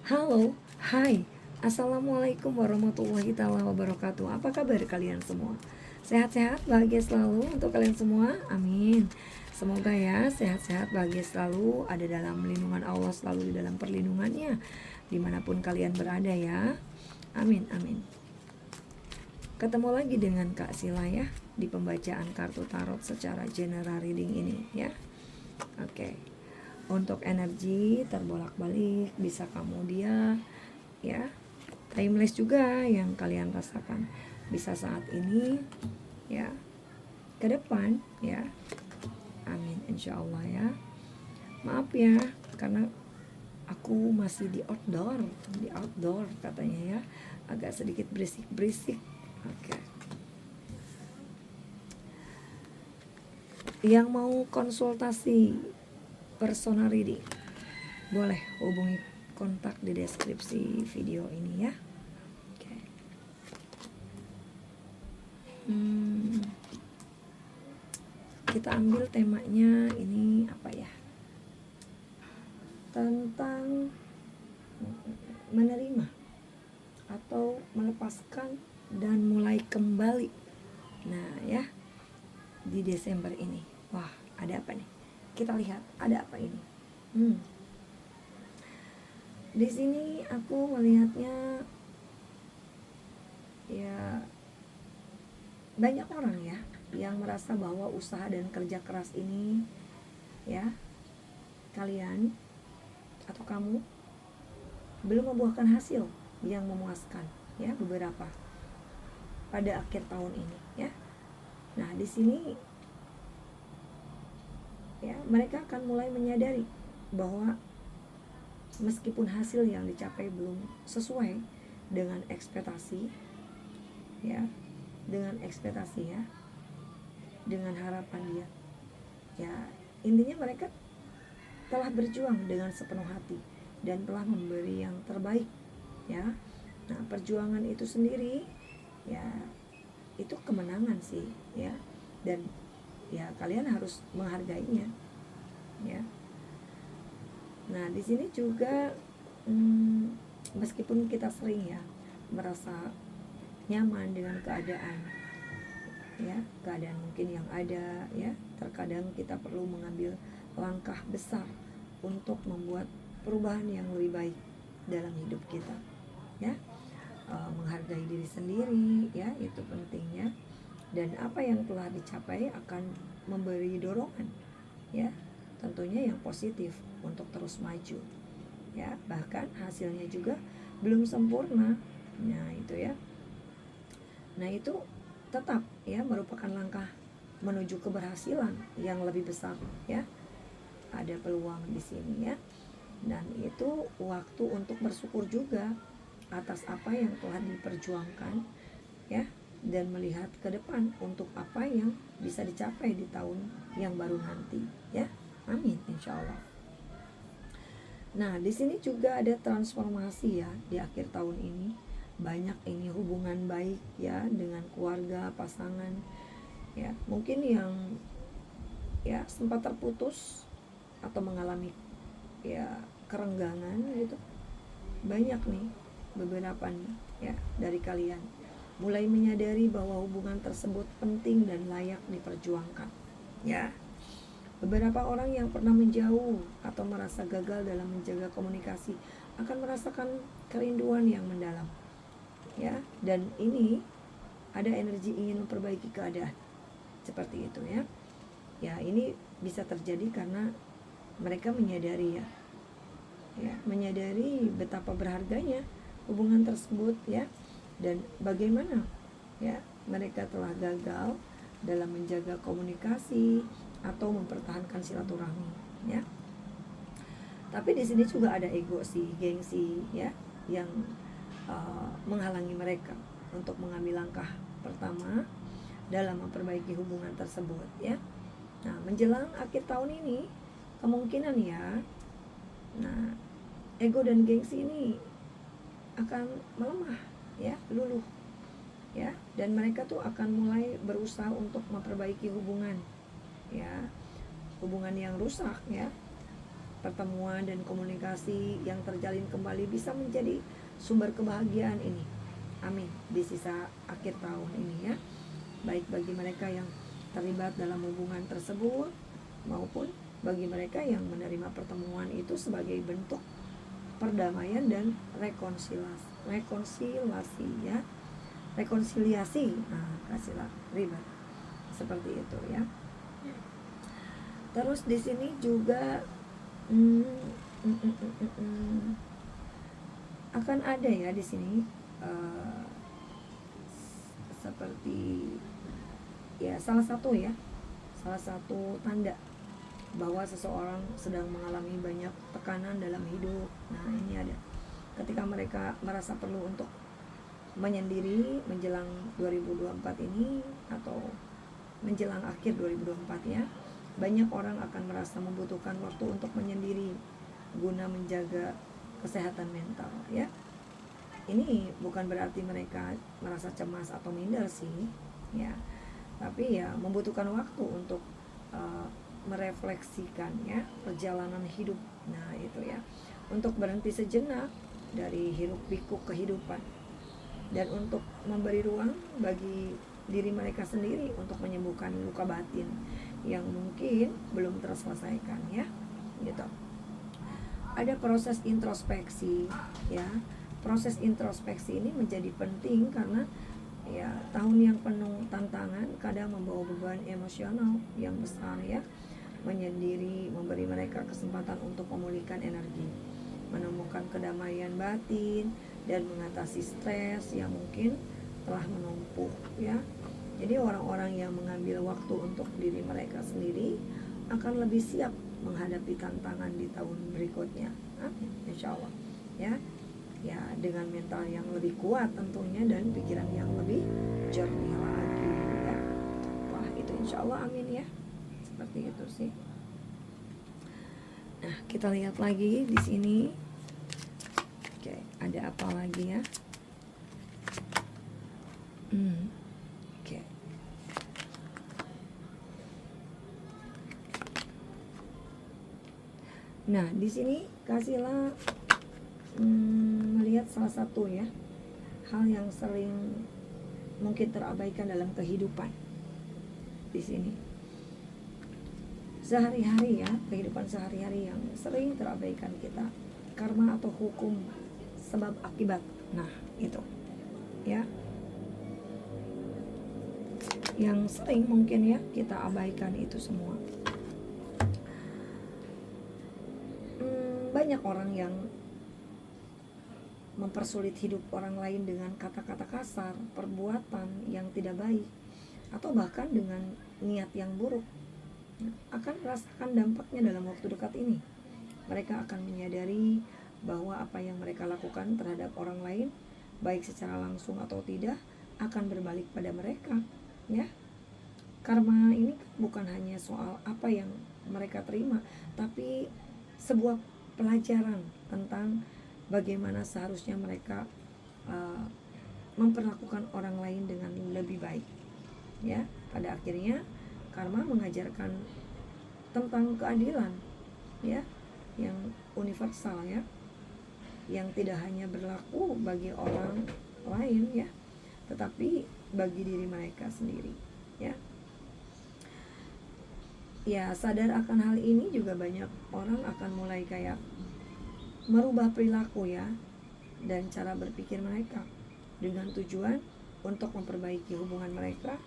Halo, hai, assalamualaikum warahmatullahi taala wabarakatuh. Apa kabar kalian semua? Sehat-sehat, bahagia selalu untuk kalian semua. Amin. Semoga ya sehat-sehat, bahagia selalu, ada dalam lindungan Allah, selalu di dalam perlindungannya dimanapun kalian berada ya. Amin, amin. Ketemu lagi dengan Kak Sila ya di pembacaan kartu tarot secara general reading ini ya. Oke. Untuk energi terbolak-balik bisa kamu dia ya, timeless juga yang kalian rasakan, bisa saat ini ya, ke depan ya. Amin, insya Allah ya. Maaf ya karena aku masih di outdoor katanya ya, agak sedikit berisik. Oke. Yang mau konsultasi personal reading boleh hubungi kontak di deskripsi video ini ya. Oke. Kita ambil temanya ini apa ya, tentang menerima atau melepaskan dan mulai kembali. Nah ya, di Desember ini, wah ada apa nih? Kita lihat ada apa ini. Di sini aku melihatnya ya, banyak orang ya yang merasa bahwa usaha dan kerja keras ini ya, kalian atau kamu belum membuahkan hasil yang memuaskan ya, beberapa pada akhir tahun ini ya. Nah, di sini ya, mereka akan mulai menyadari bahwa meskipun hasil yang dicapai belum sesuai dengan ekspektasi ya, dengan harapan dia ya, intinya mereka telah berjuang dengan sepenuh hati dan telah memberi yang terbaik ya. Nah, perjuangan itu sendiri ya, itu kemenangan sih ya, dan ya kalian harus menghargainya ya. Nah, di sini juga meskipun kita sering ya merasa nyaman dengan keadaan ya, keadaan mungkin yang ada ya, terkadang kita perlu mengambil langkah besar untuk membuat perubahan yang lebih baik dalam hidup kita ya. Menghargai diri sendiri ya, itu pentingnya, dan apa yang telah dicapai akan memberi dorongan ya, tentunya yang positif untuk terus maju ya, bahkan hasilnya juga belum sempurna. Nah itu ya, nah itu tetap ya merupakan langkah menuju keberhasilan yang lebih besar ya, ada peluang di sini ya. Dan itu waktu untuk bersyukur juga atas apa yang telah diperjuangkan ya, dan melihat ke depan untuk apa yang bisa dicapai di tahun yang baru nanti ya. Amin, insya Allah. Nah, di sini juga ada transformasi ya di akhir tahun ini. Banyak ini hubungan baik ya dengan keluarga, pasangan ya, mungkin yang ya sempat terputus atau mengalami ya kerenggangan gitu. Banyak nih, beberapa nih ya dari kalian mulai menyadari bahwa hubungan tersebut penting dan layak diperjuangkan ya. Beberapa orang yang pernah menjauh atau merasa gagal dalam menjaga komunikasi akan merasakan kerinduan yang mendalam ya, dan ini ada energi ingin memperbaiki keadaan seperti itu ya. Ya, ini bisa terjadi karena mereka menyadari ya, menyadari betapa berharganya hubungan tersebut ya, dan bagaimana ya mereka telah gagal dalam menjaga komunikasi atau mempertahankan silaturahmi ya. Tapi di sini juga ada ego sih, gengsi ya, yang menghalangi mereka untuk mengambil langkah pertama dalam memperbaiki hubungan tersebut ya. Nah, menjelang akhir tahun ini kemungkinan ya, nah ego dan gengsi ini akan melemah ya, luluh ya, dan mereka tuh akan mulai berusaha untuk memperbaiki hubungan ya, hubungan yang rusak ya. pertemuan dan komunikasi yang terjalin kembali bisa menjadi sumber kebahagiaan ini. Amin. Di sisa akhir tahun ini ya. Baik bagi mereka yang terlibat dalam hubungan tersebut maupun bagi mereka yang menerima pertemuan itu sebagai bentuk perdamaian dan rekonsiliasi ya. Rekonsiliasi. Kasihlah ribet. Seperti itu ya. Terus di sini juga akan ada ya di sini seperti ya salah satu tanda bahwa seseorang sedang mengalami banyak tekanan dalam hidup. Nah, ini ada ketika mereka merasa perlu untuk menyendiri menjelang 2024 ini atau menjelang akhir 2024 ya. Banyak orang akan merasa membutuhkan waktu untuk menyendiri guna menjaga kesehatan mental ya. Ini bukan berarti mereka merasa cemas atau minder sih ya, tapi ya membutuhkan waktu untuk merefleksikan ya perjalanan hidup. Nah itu ya, untuk berhenti sejenak dari hiruk pikuk kehidupan dan untuk memberi ruang bagi diri mereka sendiri untuk menyembuhkan luka batin yang mungkin belum terselesaikan ya gitu. Ada proses introspeksi ya. Proses introspeksi ini menjadi penting karena ya tahun yang penuh tantangan kadang membawa beban emosional yang besar ya. Menyendiri memberi mereka kesempatan untuk memulihkan energi, menemukan kedamaian batin dan mengatasi stres yang mungkin telah menumpuk ya. Jadi orang-orang yang mengambil waktu untuk diri mereka sendiri akan lebih siap menghadapi tantangan di tahun berikutnya. Amin, insya Allah ya. Ya dengan mental yang lebih kuat tentunya dan pikiran yang lebih jernih lagi ya. Wah itu insya Allah amin ya. Seperti itu sih. Nah kita lihat lagi di sini. Oke, ada apa lagi ya? Oke. Nah di sini kasihlah melihat salah satu ya hal yang sering mungkin terabaikan dalam kehidupan di sini sehari-hari ya, kehidupan sehari-hari yang sering terabaikan kita, karma atau hukum sebab akibat. Nah itu ya yang sering mungkin ya kita abaikan itu semua. Banyak orang yang mempersulit hidup orang lain dengan kata-kata kasar, perbuatan yang tidak baik, atau bahkan dengan niat yang buruk, akan merasakan dampaknya dalam waktu dekat ini. Mereka akan menyadari bahwa apa yang mereka lakukan terhadap orang lain, baik secara langsung atau tidak, akan berbalik pada mereka. Ya, karma ini bukan hanya soal apa yang mereka terima, tapi sebuah pelajaran tentang bagaimana seharusnya mereka memperlakukan orang lain dengan lebih baik. Ya, pada akhirnya karma mengajarkan tentang keadilan, ya, yang universal ya, yang tidak hanya berlaku bagi orang lain ya, tetapi bagi diri mereka sendiri. Ya, ya sadar akan hal ini juga banyak orang akan mulai kayak merubah perilaku ya dan cara berpikir mereka dengan tujuan untuk memperbaiki hubungan mereka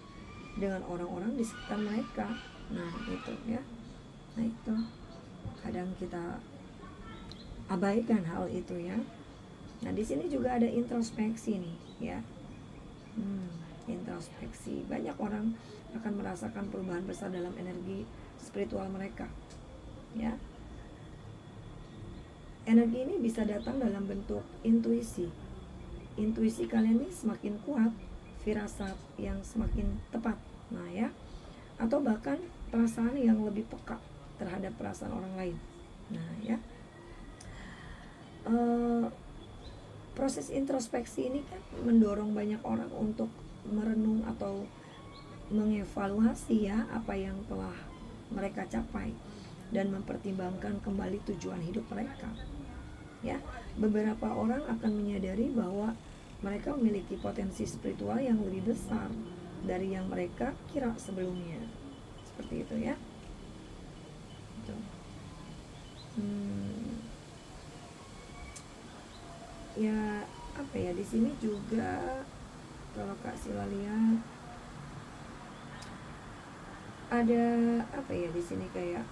dengan orang-orang di sekitar mereka. Nah itu ya, nah itu kadang kita abaikan hal itu ya. Nah di sini juga ada introspeksi nih ya. Introspeksi, banyak orang akan merasakan perubahan besar dalam energi spiritual mereka ya. Energi ini bisa datang dalam bentuk intuisi. Intuisi kalian ini semakin kuat, firasat yang semakin tepat. Nah ya, atau bahkan perasaan yang lebih peka terhadap perasaan orang lain. Nah ya, proses introspeksi ini kan mendorong banyak orang untuk merenung atau mengevaluasi ya apa yang telah mereka capai dan mempertimbangkan kembali tujuan hidup mereka. Ya, beberapa orang akan menyadari bahwa mereka memiliki potensi spiritual yang lebih besar dari yang mereka kira sebelumnya. Seperti itu ya. Ya apa ya, di sini juga kalau Kak Sila lihat ada apa ya di sini, kayak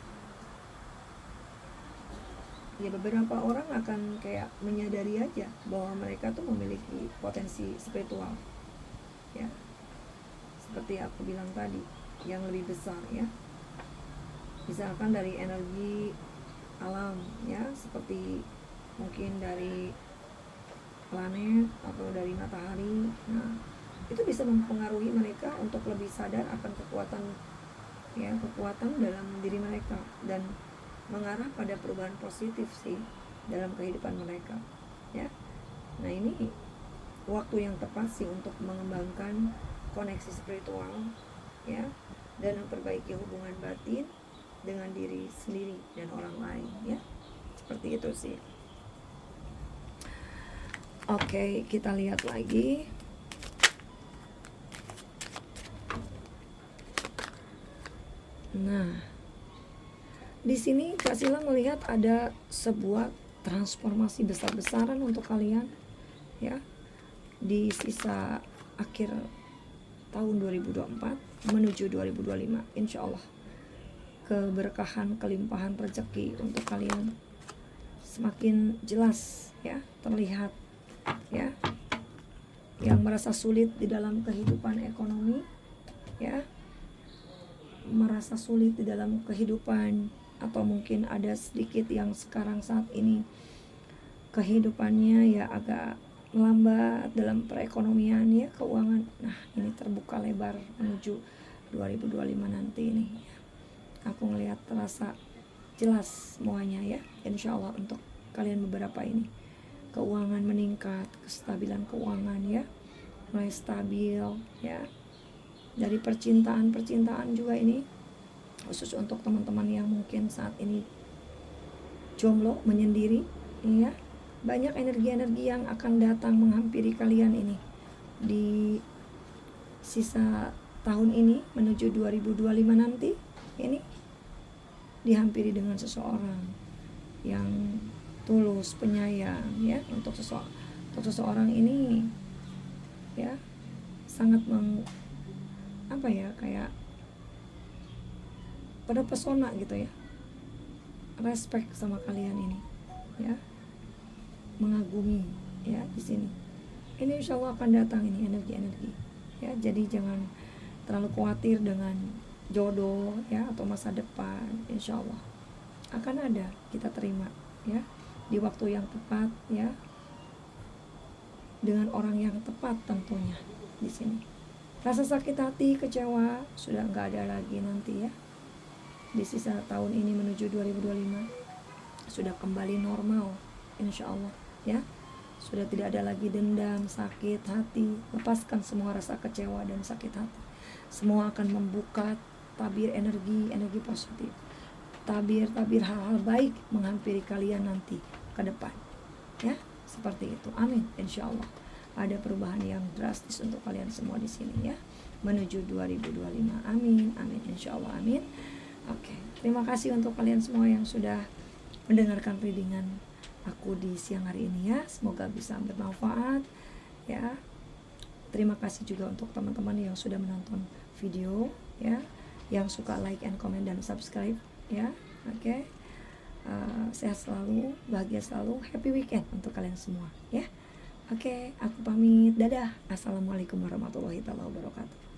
ya beberapa orang akan kayak menyadari aja bahwa mereka tuh memiliki potensi spiritual ya, seperti aku bilang tadi, yang lebih besar ya, misalkan dari energi alam ya, seperti mungkin dari planet atau dari matahari. Nah, itu bisa mempengaruhi mereka untuk lebih sadar akan kekuatan dalam diri mereka dan mengarah pada perubahan positif sih dalam kehidupan mereka ya. Nah, ini waktu yang tepat sih untuk mengembangkan koneksi spiritual ya, dan memperbaiki hubungan batin dengan diri sendiri dan orang lain ya. Seperti itu sih. Oke, kita lihat lagi. Nah, di sini Kak Sila melihat ada sebuah transformasi besar-besaran untuk kalian ya, di sisa akhir tahun 2024 menuju 2025. Insya Allah keberkahan, kelimpahan rezeki untuk kalian semakin jelas ya, terlihat ya. Yang merasa sulit di dalam kehidupan ekonomi ya, merasa sulit di dalam kehidupan, atau mungkin ada sedikit yang sekarang saat ini kehidupannya ya agak melambat dalam perekonomian ya, keuangan. Nah, ini terbuka lebar menuju 2025 nanti ini. Aku ngelihat terasa jelas semuanya ya, insya Allah untuk kalian beberapa ini. Keuangan meningkat, kestabilan keuangan ya, mulai stabil ya. Dari percintaan juga ini, khusus untuk teman-teman yang mungkin saat ini jomblo, menyendiri ya, banyak energi-energi yang akan datang menghampiri kalian ini di sisa tahun ini menuju 2025 nanti. Ini dihampiri dengan seseorang yang tulus, penyayang ya, untuk seseorang ini ya, sangat kayak pada pesona gitu ya, respect sama kalian ini ya, mengagumi ya di sini. Ini insya Allah akan datang ini energi-energi ya, jadi jangan terlalu khawatir dengan jodoh ya atau masa depan. Insya Allah akan ada, kita terima ya di waktu yang tepat ya, dengan orang yang tepat tentunya. Di sini rasa sakit hati, kecewa sudah nggak ada lagi nanti ya. Di sisa tahun ini menuju 2025 sudah kembali normal insya Allah ya. Sudah tidak ada lagi dendam, sakit hati. Lepaskan semua rasa kecewa dan sakit hati. Semua akan membuka tabir energi positif, tabir hal-hal baik menghampiri kalian nanti ke depan ya, seperti itu. Amin. Insya Allah ada perubahan yang drastis untuk kalian semua di sini ya, menuju 2025. Amin, insya Allah, amin. Oke, terima kasih untuk kalian semua yang sudah mendengarkan readingan aku di siang hari ini ya. Semoga bisa bermanfaat ya. Terima kasih juga untuk teman-teman yang sudah menonton video ya, yang suka like and comment dan subscribe ya. Oke. Sehat selalu, bahagia selalu, happy weekend untuk kalian semua ya. Oke, aku pamit, dadah. Assalamualaikum warahmatullahi wabarakatuh.